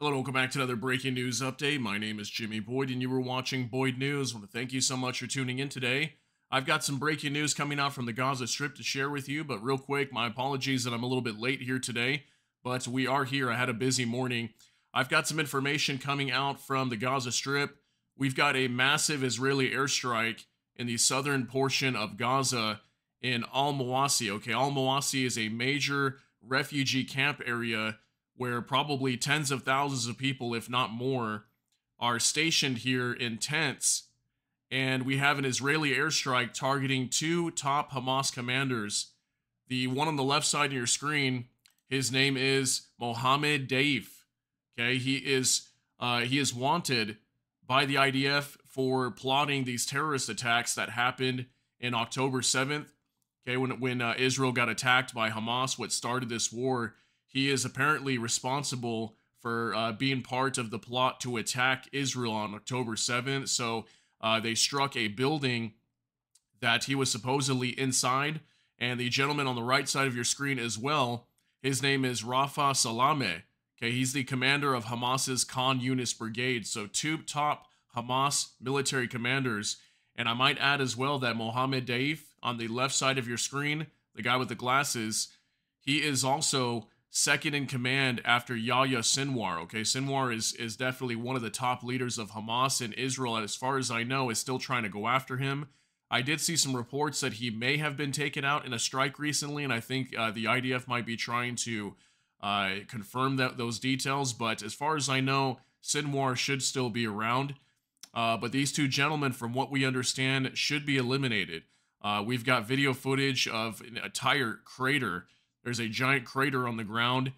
Hello and welcome back to another breaking news update. My name is Jimmy Boyd and you were watching Boyd News. I want to thank you so much for tuning in today. I've got some breaking news coming out from the Gaza Strip to share with you, but real quick, my apologies that I'm a little bit late here today, but we are here. I had a busy morning. I've got some information coming out from the Gaza Strip. We've got a massive Israeli airstrike in the southern portion of Gaza in Al-Mawasi. Okay, Al-Mawasi is a major refugee camp area where probably tens of thousands of people, if not more, are stationed here in tents. And we have an Israeli airstrike targeting two top Hamas commanders. The one on the left side of your screen, his name is Mohammed Daif. Okay, he is wanted by the IDF for plotting these terrorist attacks that happened in October 7th. Okay, when Israel got attacked by Hamas, what started this war. He is apparently responsible for being part of the plot to attack Israel on October 7th. So they struck a building that he was supposedly inside. And the gentleman on the right side of your screen as well, his name is Rafa Salameh. Okay, he's the commander of Hamas's Khan Yunis brigade. So two top Hamas military commanders. And I might add as well that Mohammed Daif on the left side of your screen, the guy with the glasses, he is also second in command after Yahya Sinwar. Okay, Sinwar is definitely one of the top leaders of Hamas, and Israel, as far as I know, is still trying to go after him. I did see some reports that he may have been taken out in a strike recently, and I think the IDF might be trying to confirm those details. But as far as I know, Sinwar should still be around. But these two gentlemen, from what we understand, should be eliminated. We've got video footage of an entire crater. There's a giant crater on the ground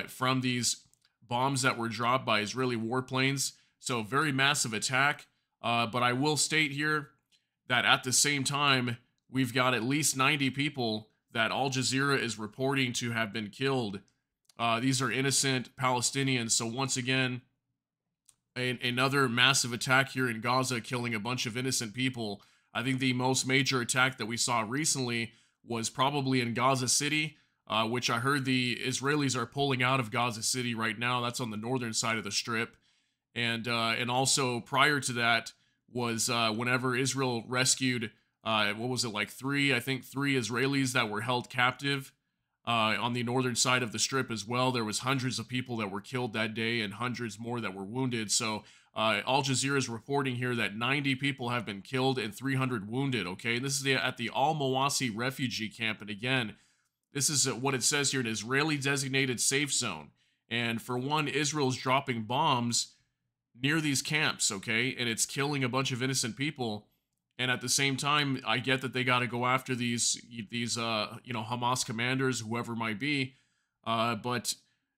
from these bombs that were dropped by Israeli warplanes. So very massive attack. But I will state here that at the same time, we've got at least 90 people that Al Jazeera is reporting to have been killed. These are innocent Palestinians. So once again, another massive attack here in Gaza, killing a bunch of innocent people. I think the most major attack that we saw recently was probably in Gaza City, which I heard the Israelis are pulling out of Gaza City right now. That's on the northern side of the strip. And also prior to that was whenever Israel rescued, what was it, like three Israelis that were held captive on the northern side of the strip as well. There was hundreds of people that were killed that day and hundreds more that were wounded. So Al Jazeera is reporting here that 90 people have been killed and 300 wounded. Okay, and this is at the Al-Mawasi refugee camp. And again, this is what it says here, an Israeli designated safe zone. And for one, Israel's dropping bombs near these camps, okay? And it's killing a bunch of innocent people. And at the same time, I get that they got to go after these Hamas commanders, whoever might be. But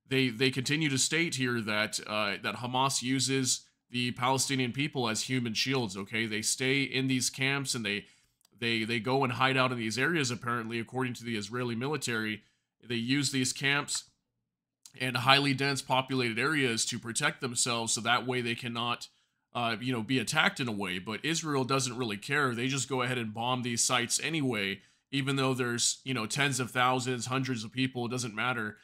they continue to state here that that Hamas uses the Palestinian people as human shields, okay? They stay in these camps and they go and hide out in these areas, apparently, according to the Israeli military. They use these camps and highly dense populated areas to protect themselves, so that way they cannot, be attacked in a way. But Israel doesn't really care. They just go ahead and bomb these sites anyway, even though there's, tens of thousands, hundreds of people, it doesn't matter,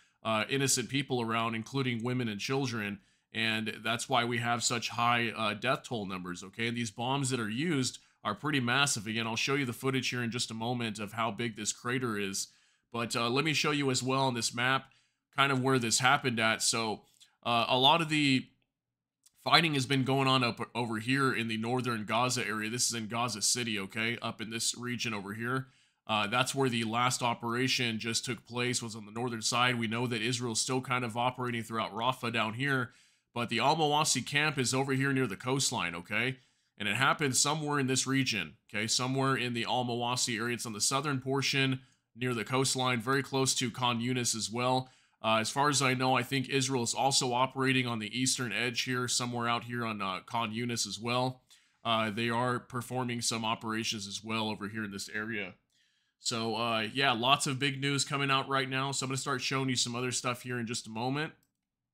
innocent people around, including women and children. And that's why we have such high death toll numbers, okay? And these bombs that are used are pretty massive. Again, I'll show you the footage here in just a moment of how big this crater is. But let me show you as well on this map kind of where this happened at. So a lot of the fighting has been going on up over here in the northern Gaza area. This is in Gaza City, okay? Up in this region over here. That's where the last operation just took place, was on the northern side. We know that Israel's still kind of operating throughout Rafah down here. But the Al-Mawasi camp is over here near the coastline, okay? And it happened somewhere in this region, okay? Somewhere in the Al-Mawasi area. It's on the southern portion near the coastline, very close to Khan Yunis as well. As far as I know, I think Israel is also operating on the eastern edge here, somewhere out here on Khan Yunis as well. They are performing some operations as well over here in this area. So, yeah, lots of big news coming out right now. So I'm going to start showing you some other stuff here in just a moment.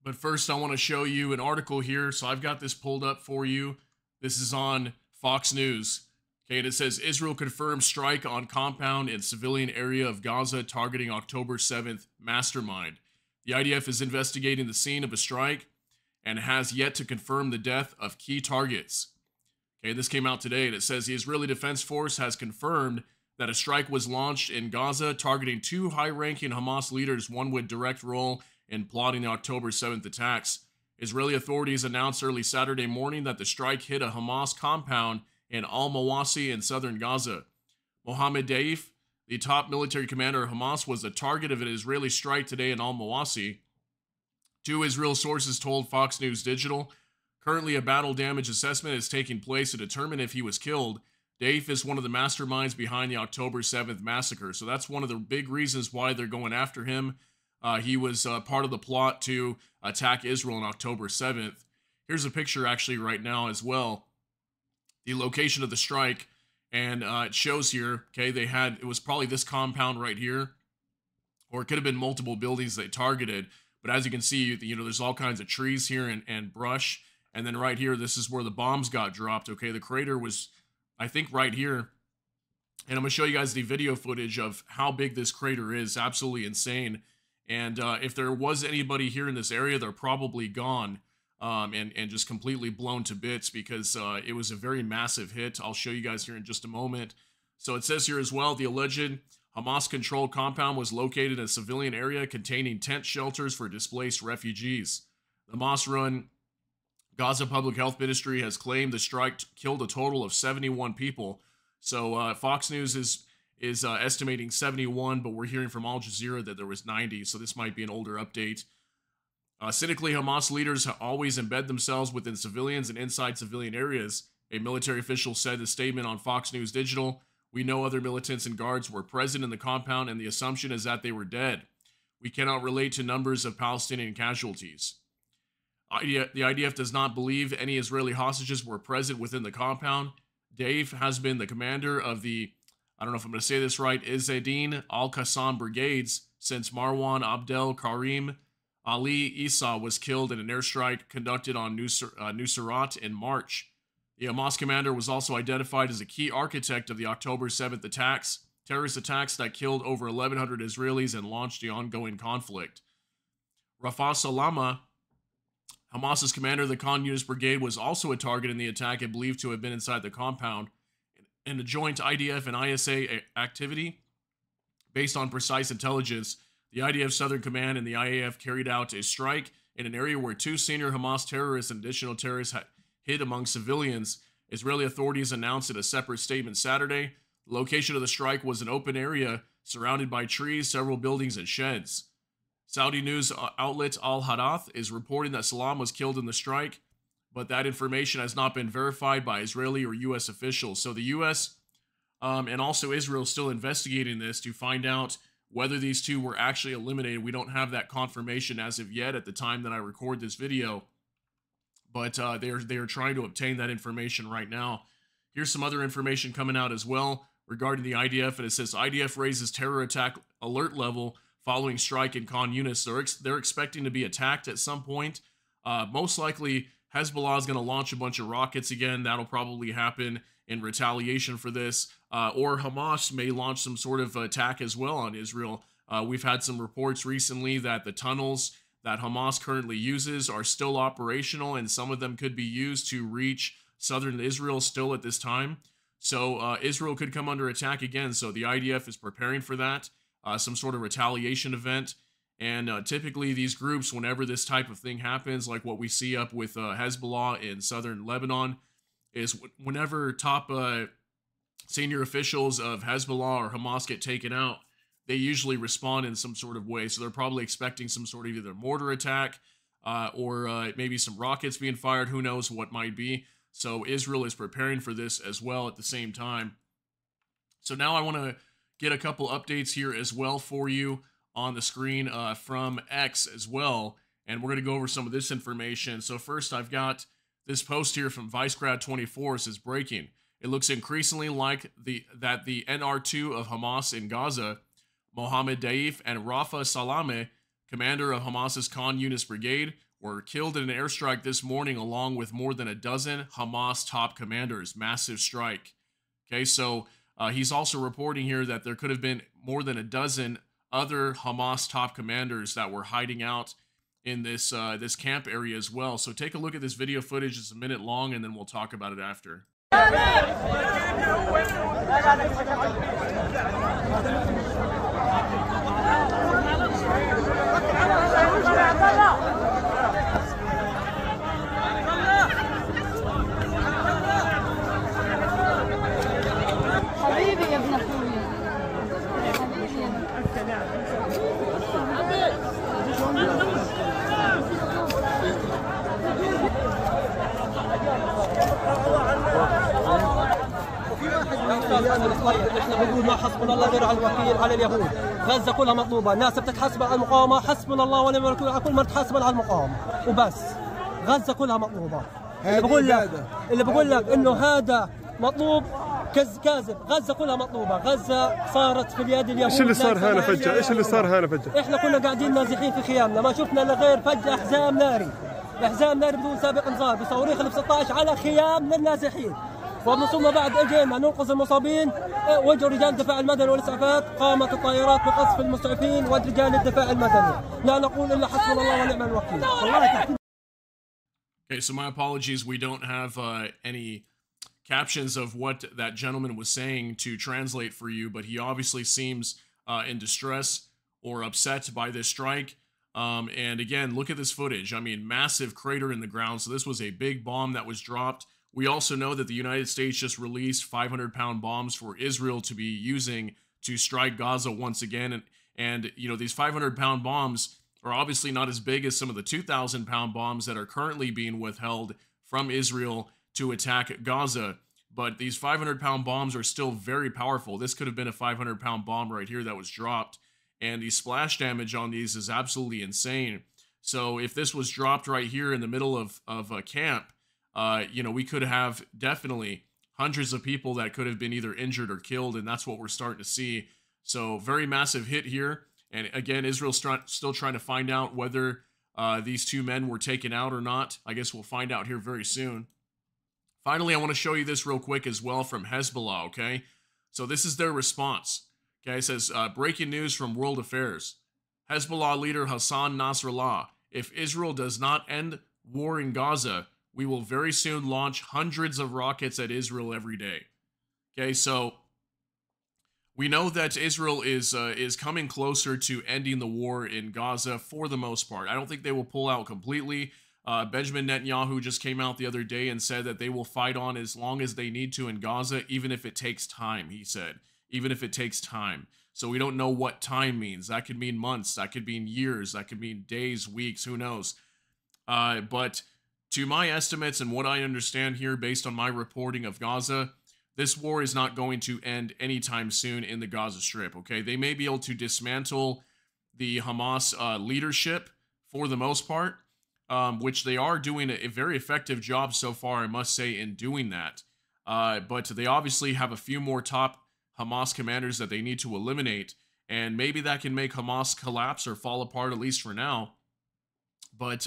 But first, I want to show you an article here. So I've got this pulled up for you. This is on Fox News. Okay, and it says, Israel confirms strike on compound in civilian area of Gaza targeting October 7th mastermind. The IDF is investigating the scene of a strike, and has yet to confirm the death of key targets. Okay, this came out today, and it says the Israeli Defense Force has confirmed that a strike was launched in Gaza targeting 2 high-ranking Hamas leaders, one with direct role in plotting the October 7th attacks. Israeli authorities announced early Saturday morning that the strike hit a Hamas compound in Al-Mawasi in southern Gaza. Mohammed Daif, the top military commander of Hamas, was the target of an Israeli strike today in Al-Mawasi. 2 Israel sources told Fox News Digital. Currently, a battle damage assessment is taking place to determine if he was killed. Daif is one of the masterminds behind the October 7th massacre. So that's one of the big reasons why they're going after him. He was part of the plot to attack Israel on October 7th. Here's a picture actually right now as well. The location of the strike. And it shows here, okay, it was probably this compound right here. Or it could have been multiple buildings they targeted. But as you can see, there's all kinds of trees here and brush. And then right here, this is where the bombs got dropped. Okay, the crater was, I think, right here. And I'm going to show you guys the video footage of how big this crater is. Absolutely insane. And if there was anybody here in this area, they're probably gone and just completely blown to bits because it was a very massive hit. I'll show you guys here in just a moment. So it says here as well, the alleged Hamas-controlled compound was located in a civilian area containing tent shelters for displaced refugees. The Hamas-run Gaza Public Health Ministry has claimed the strike killed a total of 71 people. So Fox News is estimating 71, but we're hearing from Al Jazeera that there was 90, so this might be an older update. Cynically, Hamas leaders always embed themselves within civilians and inside civilian areas. A military official said in a statement on Fox News Digital, "We know other militants and guards were present in the compound, and the assumption is that they were dead. We cannot relate to numbers of Palestinian casualties." The IDF does not believe any Israeli hostages were present within the compound. Daif has been the commander of the, I don't know if I'm going to say this right, Izzeddin al-Qassam brigades since Marwan Abdel Karim Ali Isa was killed in an airstrike conducted on Nusrat in March. The Hamas commander was also identified as a key architect of the October 7th attacks, terrorist attacks that killed over 1,100 Israelis and launched the ongoing conflict. Rafa Salama, Hamas's commander of the Khan Yunis Brigade, was also a target in the attack and believed to have been inside the compound. In a joint IDF and ISA activity, based on precise intelligence, the IDF Southern Command and the IAF carried out a strike in an area where 2 senior Hamas terrorists and additional terrorists had hid among civilians. Israeli authorities announced in a separate statement Saturday. The location of the strike was an open area surrounded by trees, several buildings, and sheds. Saudi news outlet Al-Hadath is reporting that Salam was killed in the strike, but that information has not been verified by Israeli or U.S. officials. So the U.S. And also Israel is still investigating this to find out whether these 2 were actually eliminated. We don't have that confirmation as of yet at the time that I record this video, but they are trying to obtain that information right now. Here's some other information coming out as well regarding the IDF, and it says IDF raises terror attack alert level following strike in Khan Yunis. They're expecting to be attacked at some point. Most likely, Hezbollah is going to launch a bunch of rockets again. That'll probably happen in retaliation for this. Or Hamas may launch some sort of attack as well on Israel. We've had some reports recently that the tunnels that Hamas currently uses are still operational, and some of them could be used to reach southern Israel still at this time. So Israel could come under attack again. So the IDF is preparing for that. Some sort of retaliation event. And typically these groups, whenever this type of thing happens, like what we see up with Hezbollah in southern Lebanon, is whenever top senior officials of Hezbollah or Hamas get taken out, they usually respond in some sort of way. So they're probably expecting some sort of either mortar attack or maybe some rockets being fired. Who knows what might be. So Israel is preparing for this as well at the same time. So now I want to get a couple updates here as well for you on the screen from X as well. And we're going to go over some of this information. So first, I've got this post here from ViceGrad24. It says, breaking. It looks increasingly like that the NR2 of Hamas in Gaza, Mohammed Daif and Rafa Salame, commander of Hamas's Khan Yunis Brigade, were killed in an airstrike this morning along with more than a dozen Hamas top commanders. Massive strike. Okay, so he's also reporting here that there could have been more than a dozen other Hamas top commanders that were hiding out in this camp area as well. So take a look at this video footage. It's a minute long, and then we'll talk about it after. احنا بنقول ما حسبنا الله غير على الوكيل على اليهود. غزه كلها مطلوبه، الناس بتتحاسب على المقاومه، حسبنا الله ونعم الوكيل على كل ما تحاسب على المقاومه وبس. غزه كلها مطلوبه. اللي بقول لك انه هذا مطلوب كاذب. غزه كلها مطلوبه، غزه صارت في اليد اليهود. ايش اللي صار هنا فجاه؟ ايش اللي صار هنا فجاه؟ احنا كنا قاعدين نازحين في خيامنا، ما شفنا الا غير فجاه حزام ناري بدون سابق انذار بصواريخ ال 16 على خيام للنازحين. ومن ثم بعد اجينا ننقذ المصابين، وجه رجال الدفاع المدني والاسعافات، قامت الطائرات بقصف المستضعفين ورجال الدفاع المدني. لا نقول الا حسبنا الله ونعم الوكيل. والله. Okay, so my apologies. We don't have any captions of what that gentleman was saying to translate for you, but he obviously seems in distress or upset by this strike. And again, look at this footage. I mean, massive crater in the ground. So this was a big bomb that was dropped. We also know that the United States just released 500-pound bombs for Israel to be using to strike Gaza once again. And you know, these 500-pound bombs are obviously not as big as some of the 2,000-pound bombs that are currently being withheld from Israel to attack Gaza. But these 500-pound bombs are still very powerful. This could have been a 500-pound bomb right here that was dropped. And the splash damage on these is absolutely insane. So if this was dropped right here in the middle of a camp, you know, we could have definitely hundreds of people that could have been either injured or killed, and that's what we're starting to see. So very massive hit here. And again, Israel's still trying to find out whether these two men were taken out or not. I guess we'll find out here very soon. Finally, I want to show you this real quick as well from Hezbollah, okay? So this is their response. Okay, it says, breaking news from World Affairs. Hezbollah leader Hassan Nasrallah. If Israel does not end war in Gaza, we will very soon launch hundreds of rockets at Israel every day. Okay, so we know that Israel is coming closer to ending the war in Gaza for the most part. I don't think they will pull out completely. Benjamin Netanyahu just came out the other day and said that they will fight on as long as they need to in Gaza, even if it takes time, he said. Even if it takes time. So we don't know what time means. That could mean months. That could mean years. That could mean days, weeks, who knows. But to my estimates and what I understand here based on my reporting of Gaza, this war is not going to end anytime soon in the Gaza Strip, okay? They may be able to dismantle the Hamas leadership for the most part, which they are doing a very effective job so far, I must say, in doing that. But they obviously have a few more top Hamas commanders that they need to eliminate, and maybe that can make Hamas collapse or fall apart, at least for now. But,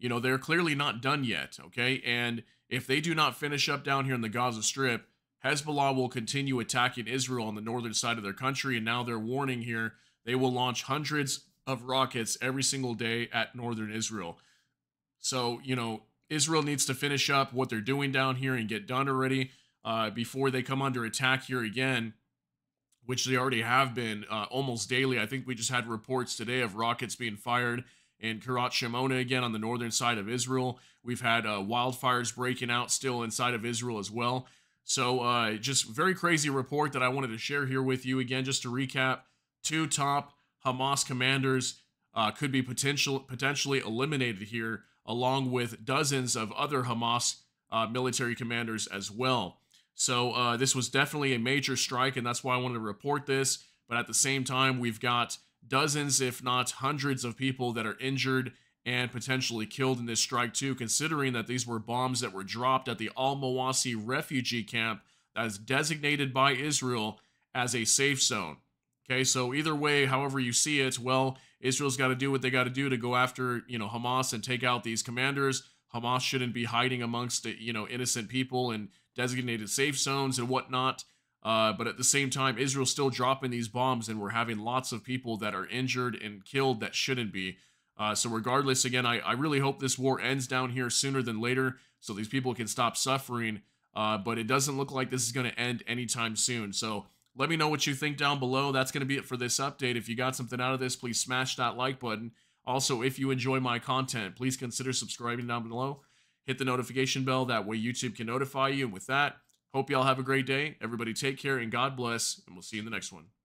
you know, they're clearly not done yet, okay? And if they do not finish up down here in the Gaza Strip, Hezbollah will continue attacking Israel on the northern side of their country, and now they're warning here they will launch hundreds of rockets every single day at northern Israel. So, you know, Israel needs to finish up what they're doing down here and get done already before they come under attack here again, which they already have been almost daily. I think we just had reports today of rockets being fired in Kiryat Shimona again on the northern side of Israel. We've had wildfires breaking out still inside of Israel as well. So just very crazy report that I wanted to share here with you. Again, just to recap, 2 top Hamas commanders could be potentially eliminated here, along with dozens of other Hamas military commanders as well. So this was definitely a major strike, and that's why I wanted to report this. But at the same time, we've got dozens, if not hundreds of people that are injured and potentially killed in this strike too, considering that these were bombs that were dropped at the Al-Mawasi refugee camp that is designated by Israel as a safe zone. Okay, so either way, however you see it, well, Israel's got to do what they got to do to go after, you know, Hamas and take out these commanders. Hamas shouldn't be hiding amongst, you know, innocent people and designated safe zones and whatnot. But at the same time, Israel's still dropping these bombs, and we're having lots of people that are injured and killed that shouldn't be. So regardless, again, I really hope this war ends down here sooner than later so these people can stop suffering. But it doesn't look like this is going to end anytime soon. So let me know what you think down below. That's going to be it for this update. If you got something out of this, please smash that like button. Also, if you enjoy my content, please consider subscribing down below. Hit the notification bell. That way YouTube can notify you. And with that, hope y'all have a great day. Everybody take care and God bless. And we'll see you in the next one.